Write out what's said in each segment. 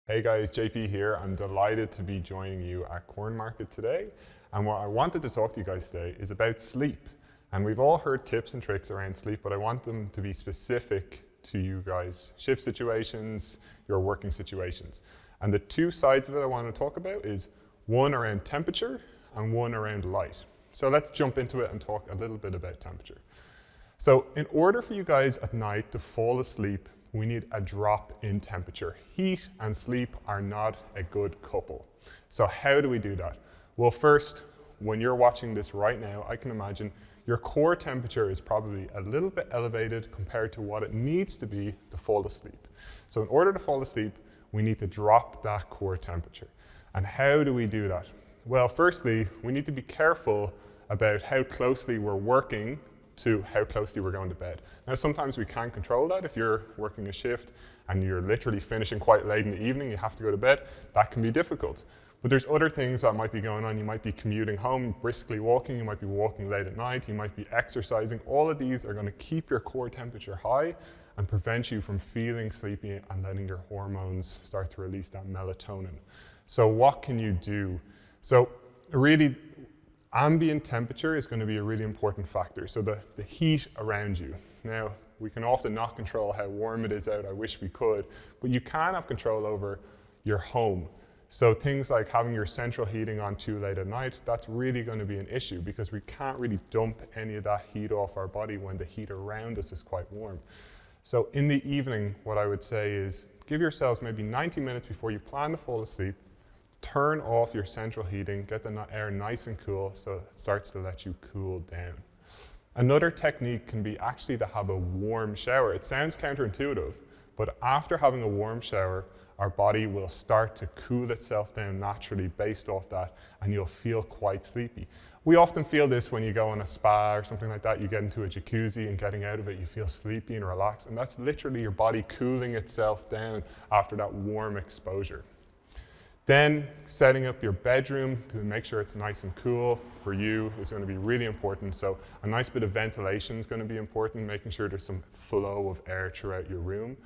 Hey guys, JP here. I'm delighted to be joining you at Cornmarket today. And what I wanted to talk to you guys today is about sleep. And we've all heard tips and tricks around sleep, but I want them to be specific to you guys. Shift situations, your working situations. And the two sides of it I want to talk about is one around temperature and one around light. So let's jump into it and talk a little bit about temperature. So in order for you guys at night to fall asleep, we need a drop in temperature. Heat and sleep are not a good couple. So how do we do that? Well, first, when you're watching this right now, I can imagine your core temperature is probably a little bit elevated compared to what it needs to be to fall asleep. So in order to fall asleep, we need to drop that core temperature. And how do we do that? Well, firstly, we need to be careful about how closely we're working to how closely we're going to bed. Now, sometimes we can't control that. If you're working a shift and you're literally finishing quite late in the evening, you have to go to bed, that can be difficult. But there's other things that might be going on. You might be commuting home, briskly walking, you might be walking late at night, you might be exercising. All of these are going to keep your core temperature high and prevent you from feeling sleepy and letting your hormones start to release that melatonin. So what can you do? So really, ambient temperature is going to be a really important factor, so the heat around you. Now, we can often not control how warm it is out, I wish we could, but you can have control over your home. So things like having your central heating on too late at night, that's really going to be an issue because we can't really dump any of that heat off our body when the heat around us is quite warm. So in the evening, what I would say is give yourselves maybe 90 minutes before you plan to fall asleep. Turn off your central heating, get the air nice and cool so it starts to let you cool down. Another technique can be actually to have a warm shower. It sounds counterintuitive, but after having a warm shower, our body will start to cool itself down naturally based off that, and you'll feel quite sleepy. We often feel this when you go on a spa or something like that. You get into a jacuzzi and getting out of it, you feel sleepy and relaxed, and that's literally your body cooling itself down after that warm exposure. Then setting up your bedroom to make sure it's nice and cool for you is going to be really important. So a nice bit of ventilation is going to be important, making sure there's some flow of air throughout your room,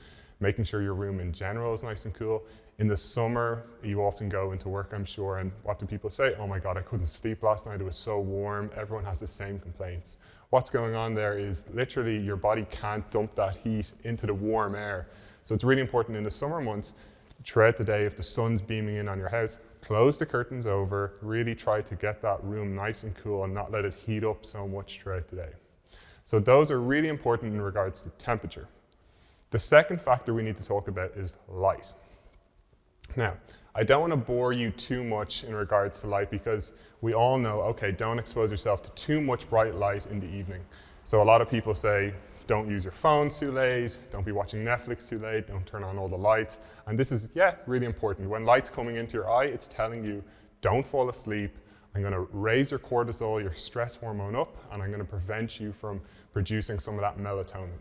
making sure your room in general is nice and cool. In the summer, you often go into work, I'm sure, and what do people say? Oh my God, I couldn't sleep last night, it was so warm. Everyone has the same complaints. What's going on there is literally your body can't dump that heat into the warm air. So it's really important in the summer months, throughout the day, if the sun's beaming in on your house, close the curtains over, really try to get that room nice and cool and not let it heat up so much throughout the day. So those are really important in regards to temperature. The second factor we need to talk about is light. Now, I don't want to bore you too much in regards to light because we all know, okay, don't expose yourself to too much bright light in the evening. So a lot of people say, don't use your phones too late, don't be watching Netflix too late, don't turn on all the lights. And this is, really important. When light's coming into your eye, it's telling you, don't fall asleep. I'm going to raise your cortisol, your stress hormone up, and I'm going to prevent you from producing some of that melatonin.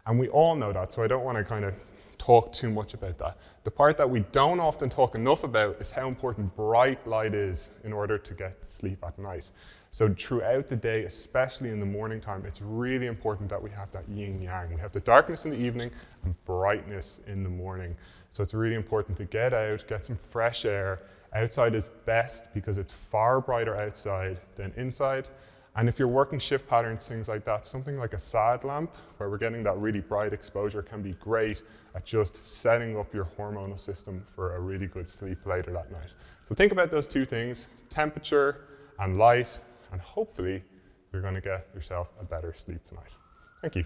And we all know that, so I don't want to kind of talk too much about that. The part that we don't often talk enough about is how important bright light is in order to get sleep at night. So throughout the day, especially in the morning time, it's really important that we have that yin yang. We have the darkness in the evening and brightness in the morning. So it's really important to get out, get some fresh air. Outside is best because it's far brighter outside than inside. And if you're working shift patterns, things like that, something like a SAD lamp, where we're getting that really bright exposure, can be great at just setting up your hormonal system for a really good sleep later that night. So think about those two things, temperature and light, and hopefully you're going to get yourself a better sleep tonight. Thank you.